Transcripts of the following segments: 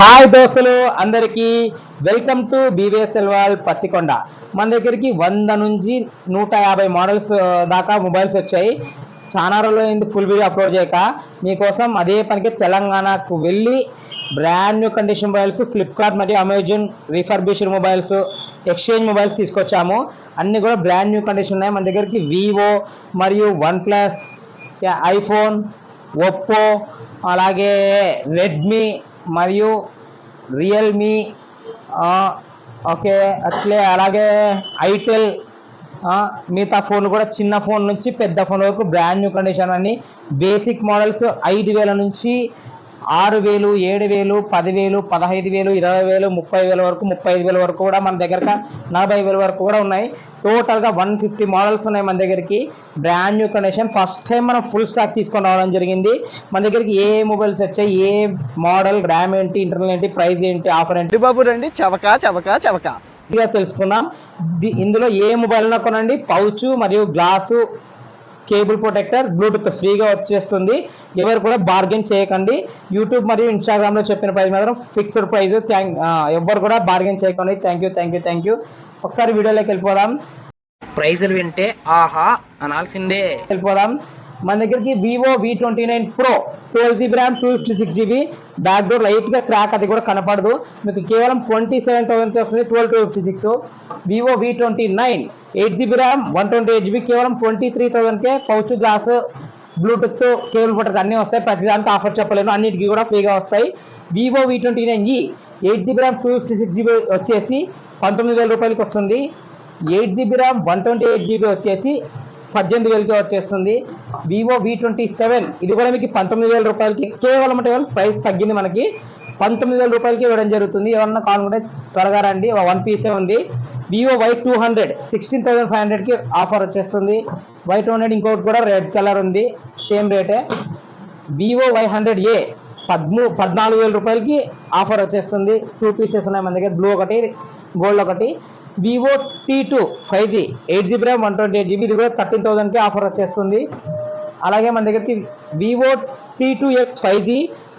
Hi దోస్తులు అందరికీ welcome to బీవీఎస్ఎల్ wall Pattikonda. మన దగ్గరికి 100 నుంచి 150 మోడల్స్ దాకా మొబైల్స్ వచ్చాయి. చాలా రోజులైంది ఫుల్ వీడియో అప్లోడ్ చేయక. మీకోసం అదే పనికి తెలంగాణకు వెళ్ళి brand new condition mobiles, Flipkart మరియు Amazon refurbished mobiles, exchange mobiles తీసుకొచ్చాము. అన్ని కూడా బ్రాండ్ న్యూ కండిషన్ ఉన్నాయి. మన దగ్గరికి వివో మరియు వన్ ప్లస్, ఐఫోన్, ఒప్పో, అలాగే రెడ్మీ మరియు రియల్మీ, ఓకే అలాగే ఐటెల్, మిగతా ఫోన్లు కూడా చిన్న ఫోన్ నుంచి పెద్ద ఫోన్ వరకు బ్రాండ్ న్యూ కండిషన్ అన్ని బేసిక్ మోడల్స్ 5,000 నుంచి 6,000, 7,000, 10,000, 15,000, 20,000, 30,000 వరకు, 35,000 వరకు కూడా మన దగ్గర 40,000 వరకు కూడా ఉన్నాయి. టోటల్గా 150 మోడల్స్ ఉన్నాయి మన దగ్గరికి. Brand new condition first time మనం ఫుల్ స్టాక్ తీసుకొని రావడం జరిగింది. మన దగ్గరికి ఏ మొబైల్స్ వచ్చాయి, ఏ మోడల్, ర్యామ్ ఏంటి, ఇంటర్నల్ ఏంటి, ప్రైస్ ఏంటి, ఆఫర్ ఏంటి బాబు రండి చవక ఇదిగా తెలుసుకుందాం. ఇందులో ఏ మొబైల్ కొనండి పౌచ్ మరియు గ్లాసు, కేబుల్ ప్రొటెక్టర్, బ్లూటూత్ ఫ్రీగా వచ్చేస్తుంది. ఎవరు కూడా బార్గెన్ చేయకండి. యూట్యూబ్ మరియు ఇన్స్టాగ్రామ్ లో చెప్పిన ప్రైస్ మాత్రం ఫిక్స్డ్ ప్రైస్. ఎవరు కూడా బార్గెన్ చేయకండి. Thank you. ఒకసారి వీడియోలోకి వెళ్ళిపోదాం. ప్రైజులు వింటే ఆహా అనాల్సిందే. వెళ్ళిపోదాం. మన దగ్గరికి Vivo V29 Pro 12GB RAM, 256GB, back door light గా క్రాక్, అది కూడా కనపడదు. మీకు కేవలం 27,000 కి వస్తుంది. 12,256. Vivo V29 8GB RAM, 128GB, కేవలం 23,000 కే. Pouch, glass, Bluetooth, cable protector అన్ని వస్తాయి. ప్రతిదానికి ఆఫర్ చెప్పలేను, అన్నిటికీ కూడా ఫ్రీగా వస్తాయి. Vivo V29e 8GB RAM, 256GB వచ్చేసి 19,000 రూపాయలకి వస్తుంది. 8GB ర్యామ్, 128GB వచ్చేసి 18,000కి వచ్చేస్తుంది. వివో V27 ఇది కూడా మీకు 19,000 రూపాయలకి, కేవలం అంటే ప్రైస్ తగ్గింది, మనకి 19,000 రూపాయలకి ఇవ్వడం జరుగుతుంది. ఎవరన్నా కావాలనుకుంటే త్వరగా రండి, 1 పీసే ఉంది. వివో Y200 16,500కి ఆఫర్ వచ్చేస్తుంది. Y200 ఇంకొకటి కూడా రెడ్ కలర్ ఉంది, సేమ్ రేటే. వివో Y100A 14,000 రూపాయలకి ఆఫర్ వచ్చేస్తుంది. 2 పీసెస్ ఉన్నాయి మన దగ్గర, బ్లూ ఒకటి, గోల్డ్ ఒకటి. Vivo T2 5G 8GB RAM, 128GB, ఇది కూడా 13,000కి ఆఫర్ వచ్చేస్తుంది. అలాగే మన దగ్గరికి Vivo T2X 5G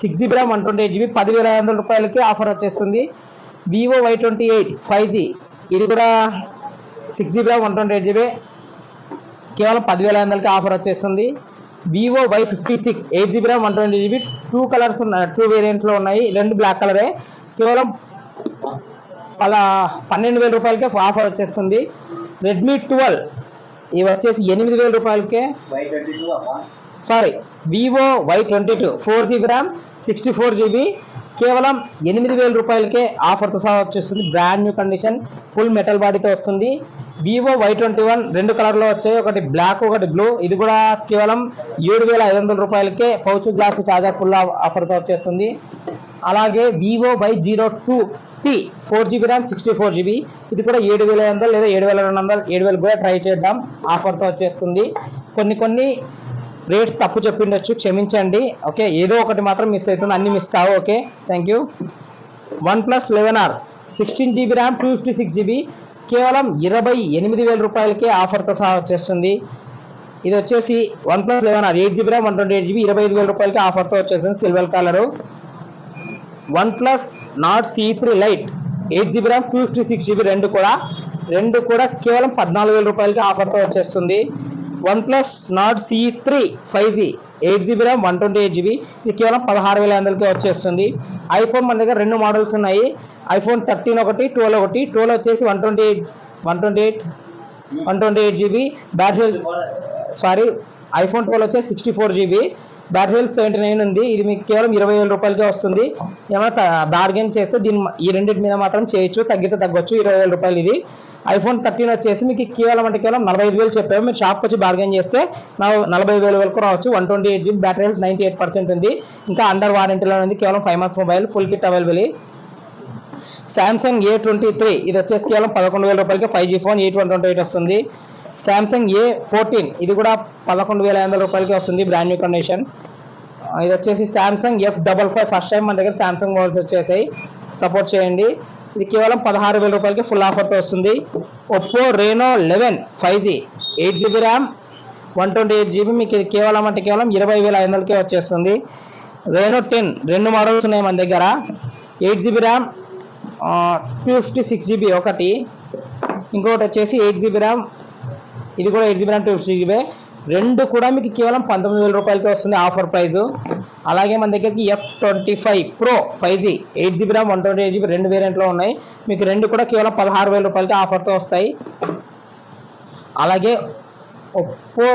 6GB RAM, 128GB, 10,500 రూపాయలకి ఆఫర్ వచ్చేస్తుంది. వివో Y28 5G ఇది కూడా 6GB ర్యామ్, 128GB, కేవలం 10,500కి ఆఫర్ వచ్చేస్తుంది. Vivo Y56 8GB RAM, 128GB, 2 colours ఉన్నాయి, 2 వేరియంట్లో ఉన్నాయి, 2 బ్లాక్ కలరే, కేవలం 12,000 రూపాయలకే ఆఫర్ వచ్చేస్తుంది. రెడ్మీ 12 ఇవి వచ్చేసి 8,000 రూపాయలకే. Vivo Y22 4GB RAM, 64GB, కేవలం 8,000 రూపాయలకే ఆఫర్తో సహా వచ్చేస్తుంది. Brand new condition, full metal బాడీతో వస్తుంది. వివో Y21 2 కలర్లో వచ్చాయి, ఒకటి బ్లాక్, ఒకటి బ్లూ, ఇది కూడా కేవలం 7,500 రూపాయలకే. పౌచ్, గ్లాస్, చార్జర్ ఫుల్ ఆఫర్తో వచ్చేస్తుంది. అలాగే Vivo Y02T 4GB RAM, 64GB, ఇది కూడా 7,500 లేదా 7,200, 7,000 కూడా ట్రై చేద్దాం, ఆఫర్తో వచ్చేస్తుంది. కొన్ని రేట్స్ తప్పు చెప్పిండొచ్చు, క్షమించండి. ఓకే, ఏదో ఒకటి మాత్రం మిస్ అవుతుంది, అన్ని మిస్ కావు. Okay, thank you. OnePlus 11R 16GB RAM, 256GB, కేవలం 28,000 రూపాయలకే ఆఫర్తో సహా వచ్చేస్తుంది. ఇది వచ్చేసి OnePlus 11R 8GB RAM, 128GB, 25,000 రూపాయలకి ఆఫర్తో వచ్చేస్తుంది, silver colour. OnePlus Nord CE3 Lite 8GB RAM, 256GB, రెండు కూడా కేవలం 14,000 రూపాయలకి ఆఫర్తో వచ్చేస్తుంది. OnePlus Nord CE3 5G 8GB RAM, 128GB, ఇది కేవలం 16,500కి వచ్చేస్తుంది. ఐఫోన్ మన దగ్గర 2 మోడల్స్ ఉన్నాయి, ఐఫోన్ 13 ఒకటి, 12 ఒకటి. 12 వచ్చేసి 128GB బ్యాటరీ, ఐఫోన్ 12 వచ్చేసి 64GB, బ్యాటరీ హెల్త్ 79 ఉంది. ఇది మీకు కేవలం 20,000 రూపాయలకే వస్తుంది. ఏమైనా బార్గెన్ చేస్తే ఈ రెండింటి మీద మాత్రం చేయొచ్చు, తగ్గితే తగ్గొచ్చు. 20,000 రూపాయలు ఇది. ఐఫోన్ 13 వచ్చేసి మీకు కేవలం 45,000 చెప్పాము. మీరు షాప్కి వచ్చి బార్గెన్ చేస్తే 40,000 వరకు రావచ్చు. 128GB బ్యాటరీ హెల్త్ 98% ఉంది. ఇంకా అండర్ వారంటీలో ఉంది, కేవలం 5 months mobile, full kit available. Samsung A23 ఇది వచ్చేసి కేవలం 11,000 రూపాయలకి 5G ఫోన్, 8/128 వస్తుంది. సామ్సంగ్ A14 ఇది కూడా 11,500 రూపాయలకి వస్తుంది, బ్రాండ్ న్యూ కండిషన్. ఇది వచ్చేసి సామ్సంగ్ F55 ఫస్ట్ టైం మన దగ్గర సామ్సంగ్ మోడల్స్ వచ్చేసాయి, సపోర్ట్ చేయండి. ఇది కేవలం 16,000 రూపాయలకి ఫుల్ ఆఫర్తో వస్తుంది. Oppo Reno 11 5G 8GB RAM, 128GB, మీకు ఇది కేవలం 20,500కే వచ్చేస్తుంది. Reno 10 2 మోడల్స్ ఉన్నాయి మన దగ్గర. 8 GB ర్యామ్ 256 GB ఒకటి, ఇంకొకటి వచ్చేసి 8 GB ర్యామ్, ఇది కూడా 8 GB ర్యామ్ 256 GB. రెండు కూడా మీకు కేవలం 19,000 రూపాయలకి వస్తుంది ఆఫర్ ప్రైస్. అలాగే మన దగ్గరికి F25 Pro 5G 8 GB RAM 128 GB రెండు వేరియంట్లో ఉన్నాయి. మీకు రెండు కూడా కేవలం 16,000 రూపాయలకి ఆఫర్తో వస్తాయి. అలాగే ఒప్పో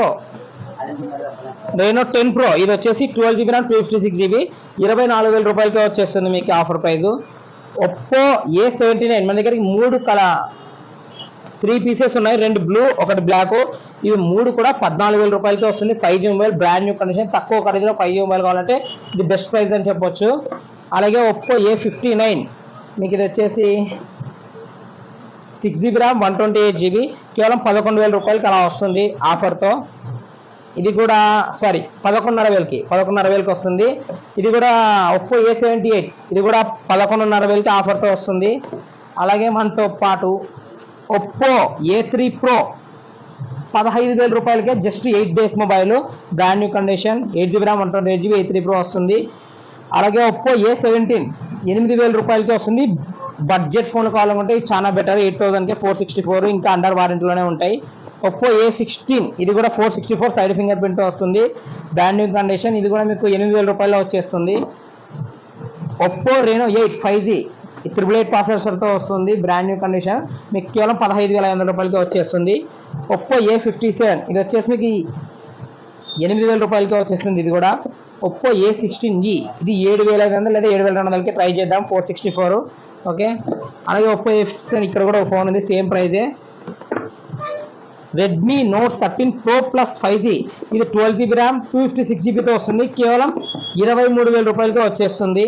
Reno 10 Pro ఇది వచ్చేసి 12 GB ర్యామ్ 256 GB 24,000 రూపాయలకి వచ్చేస్తుంది మీకు ఆఫర్ ప్రైస్. ఒప్పో A79 మన దగ్గరికి 3 పీసెస్ ఉన్నాయి, 2 బ్లూ ఒకటి బ్లాక్, ఇవి 3 కూడా 14,000 రూపాయలకి వస్తుంది. 5G mobile brand new condition, తక్కువ ఖరీదులో 5G మొబైల్ కావాలంటే ఇది బెస్ట్ ప్రైస్ అని చెప్పొచ్చు. అలాగే ఒప్పో A59 మీకు ఇది వచ్చేసి 6 GB ర్యామ్ 128 GB కేవలం 11,000 రూపాయలకి అలా వస్తుంది ఆఫర్తో. ఇది కూడా 11,500కి వస్తుంది. ఇది కూడా ఒప్పో A78 ఇది కూడా 11,500కి ఆఫర్తో వస్తుంది. అలాగే మనతో పాటు ఒప్పో A3 Pro 15,000 రూపాయలకే just 8 days mobile brand new condition 8 GB RAM 128 GB A3 Pro వస్తుంది. అలాగే ఒప్పో A17 8,000 రూపాయలకి వస్తుంది. బడ్జెట్ ఫోన్ కావాలనుకుంటే ఇది చాలా బెటర్, 8,000కే 464 ఇంకా అండర్ వారంటీలోనే ఉంటాయి. ఒప్పో A16 ఇది కూడా 464 సైడ్ ఫింగర్ ప్రింట్తో వస్తుంది, బ్రాండ్ న్యూ కండిషన్, ఇది కూడా మీకు 8,000 రూపాయల్లో వచ్చేస్తుంది. ఒప్పో Reno 8 5G 888 ప్రాసెసర్తో వస్తుంది, బ్రాండ్ న్యూ కండిషన్, మీకు కేవలం 15,500 రూపాయలకి వచ్చేస్తుంది. ఒప్పో A57 ఇది వచ్చేసి మీకు 8,000 రూపాయలకి వచ్చేస్తుంది. ఇది కూడా ఒప్పో A16e ఇది 7,500 లేదా 7,200కి ట్రై చేద్దాం, 464. ఓకే. అలాగే ఒప్పో A57 ఇక్కడ కూడా ఒక ఫోన్ ఉంది, సేమ్ ప్రైజే. Redmi note 13 Pro Plus 5G ఇది 12 GB ర్యామ్ 256 GBతో వస్తుంది, కేవలం 23,000 రూపాయలకి వచ్చేస్తుంది.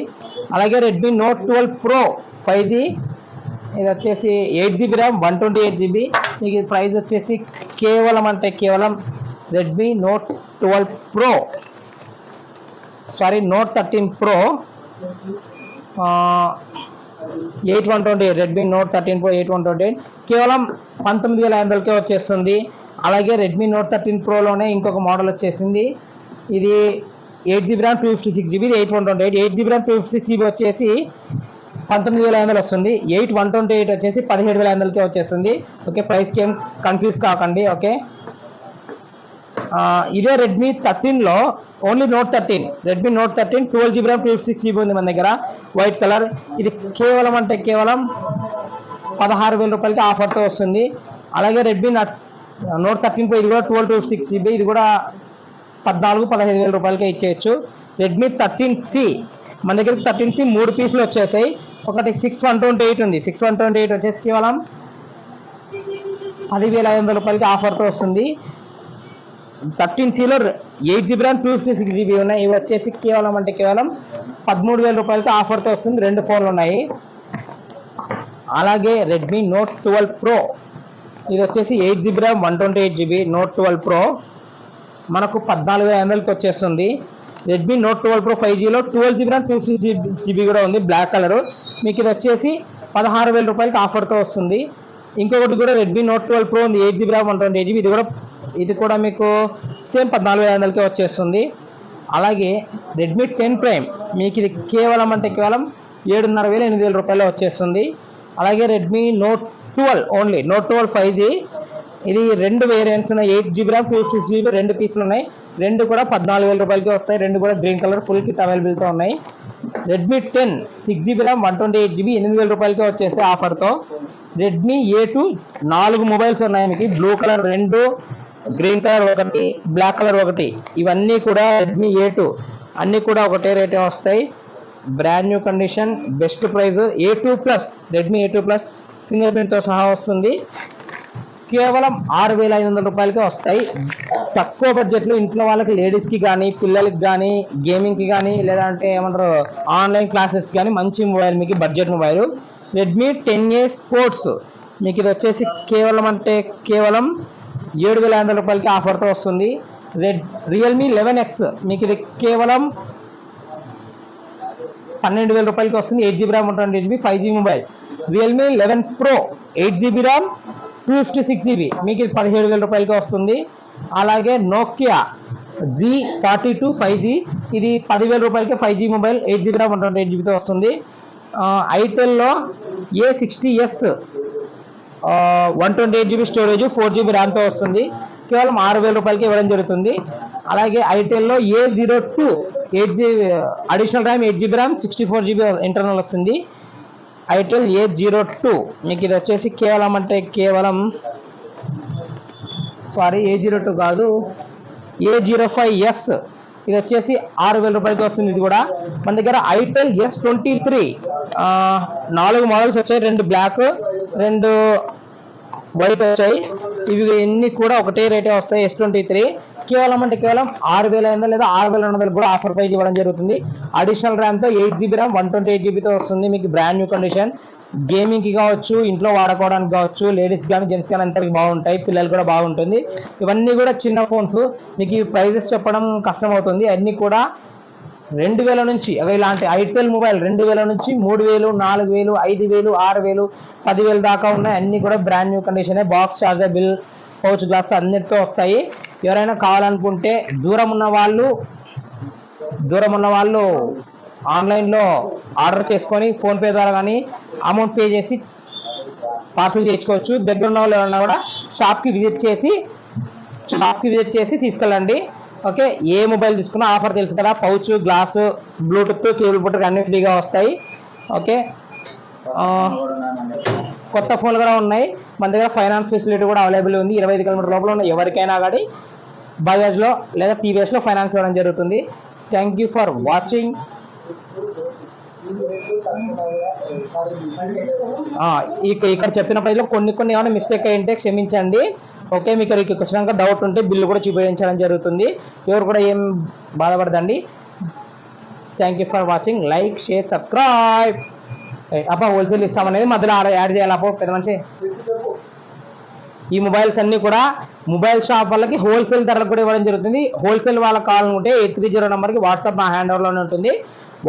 అలాగే రెడ్మీ నోట్ 12 Pro 5G ఇది వచ్చేసి 8 GB ర్యామ్ 128 GB మీకు ప్రైస్ వచ్చేసి కేవలం Redmi note 12 Pro note 13 Pro 8,128 Redmi note 13 Pro 8,128 కేవలం 19,500కే వచ్చేస్తుంది. అలాగే రెడ్మీ నోట్ 13 Proలోనే ఇంకొక మోడల్ వచ్చేసింది, ఇది 8 GB RAM 256 GB 8,128 8 GB RAM 256 GB వచ్చేసి 19,500 వస్తుంది. 8,128 వచ్చేసి 17,500కే వచ్చేస్తుంది. ఓకే, ప్రైస్కి ఏం కన్ఫ్యూజ్ కాకండి. ఓకే, ఇదే రెడ్మీ 13లో only note 13 Redmi note 13 12 GB RAM 256 GB ఉంది మన దగ్గర, వైట్ కలర్. ఇది కేవలం 16,000 రూపాయలకి ఆఫర్తో వస్తుంది. అలాగే రెడ్మీ నోట్ 13 Pro ఇది కూడా 12/256 GB ఇది కూడా 14,000-15,000 రూపాయలకే ఇచ్చేయచ్చు. రెడ్మీ 13C మన దగ్గర 13C 3 పీసులు వచ్చేసాయి, ఒకటి 6,128 ఉంది, 6,128 వచ్చేసి కేవలం 10,500 రూపాయలకి ఆఫర్తో వస్తుంది. 13Cలో 8 GB ర్యామ్ 256 GB ఉన్నాయి, ఇవి వచ్చేసి కేవలం 13,000 రూపాయలకి ఆఫర్తో వస్తుంది. 2 ఫోన్లు ఉన్నాయి. అలాగే రెడ్మీ నోట్ 12 Pro ఇది వచ్చేసి 8 GB RAM 128 GB note 12 Pro మనకు 14,500కి వచ్చేస్తుంది. Redmi note 12 Pro 5Gలో 12 GB RAM 256 GB కూడా ఉంది, బ్లాక్ కలర్, మీకు ఇది వచ్చేసి 16,000 రూపాయలకి ఆఫర్తో వస్తుంది. ఇంకొకటి కూడా రెడ్మీ నోట్ 12 Pro ఉంది, 8 GB ర్యామ్ 128 GB ఇది కూడా మీకు సేమ్ 14,500కే వచ్చేస్తుంది. అలాగే రెడ్మీ 10 Prime మీకు ఇది కేవలం 7,500 8,000 రూపాయలు వచ్చేస్తుంది. అలాగే Redmi note 12 only note 12 5G ఇది 2 వేరియంట్స్ ఉన్నాయి, 8 GB ర్యామ్ 256 GB 2 పీసులు ఉన్నాయి, 2 కూడా 14,000 రూపాయలకి వస్తాయి. 2 కూడా గ్రీన్ కలర్ ఫుల్ కిట్ అవైలబుల్తో ఉన్నాయి. రెడ్మీ 10 6 GB ర్యామ్ 128 GB 8,000 రూపాయలకి వచ్చేస్తాయి ఆఫర్తో. రెడ్మీ A2 4 మొబైల్స్ ఉన్నాయి మీకు, blue colour 2 green colour 1 black colour 1 ఇవన్నీ కూడా రెడ్మీ A2 అన్నీ కూడా ఒకటే రేటే వస్తాయి, brand new condition, best price. A2 plus Redmi A2 plus finger ప్రింట్తో సహా వస్తుంది, కేవలం 6,500 రూపాయలకే వస్తాయి. తక్కువ బడ్జెట్లో ఇంట్లో వాళ్ళకి లేడీస్కి కానీ పిల్లలకి కానీ గేమింగ్కి కానీ లేదంటే ఆన్లైన్ క్లాసెస్కి కానీ మంచి మొబైల్ మీకు budget mobile. Redmi 10A sports మీకు ఇది వచ్చేసి కేవలం 7,500 రూపాయలకి ఆఫర్తో వస్తుంది. రియల్మీ 11X మీకు ఇది కేవలం 12,000 రూపాయలకి వస్తుంది, 8 GB RAM 128 GB 5G mobile. Realme 11 Pro 8 GB RAM 256 GB మీకు ఇది 17,000 రూపాయలకి వస్తుంది. అలాగే నోకియా Z42 5G ఇది 10,000 రూపాయలకి 5G మొబైల్ 8 GB ర్యామ్ 128 GBతో వస్తుంది. ఐటెల్లో A60s 128GB స్టోరేజ్ 4GB ర్యామ్తో వస్తుంది. కేవలం 6,000 రూపాయలకి ఇవ్వడం జరుగుతుంది. అలాగే ఐటెల్లో A02 8GB additional RAM 8GB RAM 64GB internal వస్తుంది. ఐటెల్ A02 మీకు ఇది వచ్చేసి A02 కాదు, A05s ఇది వచ్చేసి 6,000 రూపాయలకి వస్తుంది. ఇది కూడా మన దగ్గర ఐటెల్ S23 4 మోడల్స్ వచ్చాయి, 2 బ్లాక్ 2 వైట్ వచ్చాయి. ఇవి ఎన్ని కూడా ఒకటే రేటే వస్తాయి. S23 కేవలం 6,500 లేదా 6,200 కూడా ఆఫర్ ప్రైస్ ఇవ్వడం జరుగుతుంది. అడిషనల్ ర్యామ్తో 8GB ర్యామ్ 128GBతో వస్తుంది. మీకు బ్రాండ్ న్యూ కండిషన్, గేమింగ్కి కావచ్చు, ఇంట్లో వాడుకోవడానికి కావచ్చు, లేడీస్ కానీ జెంట్స్ కానీ అంతటికి బాగుంటాయి, పిల్లలు కూడా బాగుంటుంది. ఇవన్నీ కూడా చిన్న ఫోన్స్, మీకు ఈ ప్రైజెస్ చెప్పడం కష్టం అవుతుంది. అన్నీ కూడా 2,000 నుంచి ఇలాంటి ఐటెల్ మొబైల్ 2,000 నుంచి 3,000, 4,000, 5,000, 6,000, 10,000 దాకా ఉన్నాయి. అన్ని కూడా brand new condition, box charger, bill, pouch glass అన్నిటితో వస్తాయి. ఎవరైనా కావాలనుకుంటే దూరం ఉన్న వాళ్ళు ఆన్లైన్లో ఆర్డర్ చేసుకొని ఫోన్పే ద్వారా కానీ అమౌంట్ పే చేసి పార్సల్ చేయించుకోవచ్చు. దగ్గర ఉన్న వాళ్ళు ఎవరైనా కూడా షాప్కి విజిట్ చేసి తీసుకెళ్ళండి. ఓకే, ఏ మొబైల్ తీసుకున్నా ఆఫర్ తెలుసు కదా, పౌచ్, గ్లాసు, బ్లూటూత్, కేబుల్ పుట్టర్ అన్ని ఫ్రీగా వస్తాయి. ఓకే, కొత్త ఫోన్లు కూడా ఉన్నాయి. మన దగ్గర ఫైనాన్స్ ఫెసిలిటీ కూడా అవైలబుల్ ఉంది. 25 కిలోమీటర్ లోపల ఉన్న ఎవరికైనా కానీ బజాజ్లో లేదా టీవీఎస్లో ఫైనాన్స్ ఇవ్వడం జరుగుతుంది. Thank you for watching. ఇక్కడ చెప్పిన ప్రైస్లో కొన్ని ఏమైనా మిస్టేక్ అయ్యింటే క్షమించండి. ఓకే, మీకు ఇక్కడికి వచ్చినాక డౌట్ ఉంటే బిల్లు కూడా చూపించడం జరుగుతుంది. ఎవరు కూడా ఏం బాధపడదండి. Thank you for watching. Like, share, subscribe. Wholesale ఇస్తామనేది మధ్యలో యాడ్ చేయాలి. పెద్ద మంచి ఈ మొబైల్స్ అన్ని కూడా మొబైల్ షాప్ వాళ్ళకి హోల్సేల్ ధరలకు కూడా ఇవ్వడం జరుగుతుంది. హోల్సేల్ వాళ్ళకి కావాలనుకుంటే 830 నెంబర్కి వాట్సాప్ నా హ్యాండ్ ఓవర్లోనే ఉంటుంది.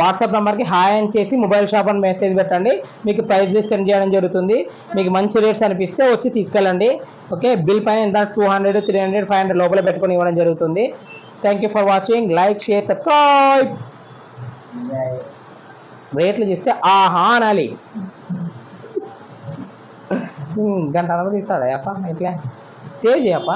వాట్సాప్ నెంబర్కి హాయ్ అని చేసి మొబైల్ షాప్ అని మెసేజ్ పెట్టండి. మీకు ప్రైస్ లిస్ట్ సెండ్ చేయడం జరుగుతుంది. మీకు మంచి రేట్స్ అనిపిస్తే వచ్చి తీసుకెళ్ళండి. ఓకే, బిల్ పైన ఎంత 200, 300, 500 లోపల పెట్టుకొని ఇవ్వడం జరుగుతుంది. Thank you for watching. Like, share, subscribe. రేట్లు చూస్తే ఆహా అనాలి. గంట అనుమతి ఇస్తాడా అప్ప? ఇట్లా సేవ్ చేయప్ప.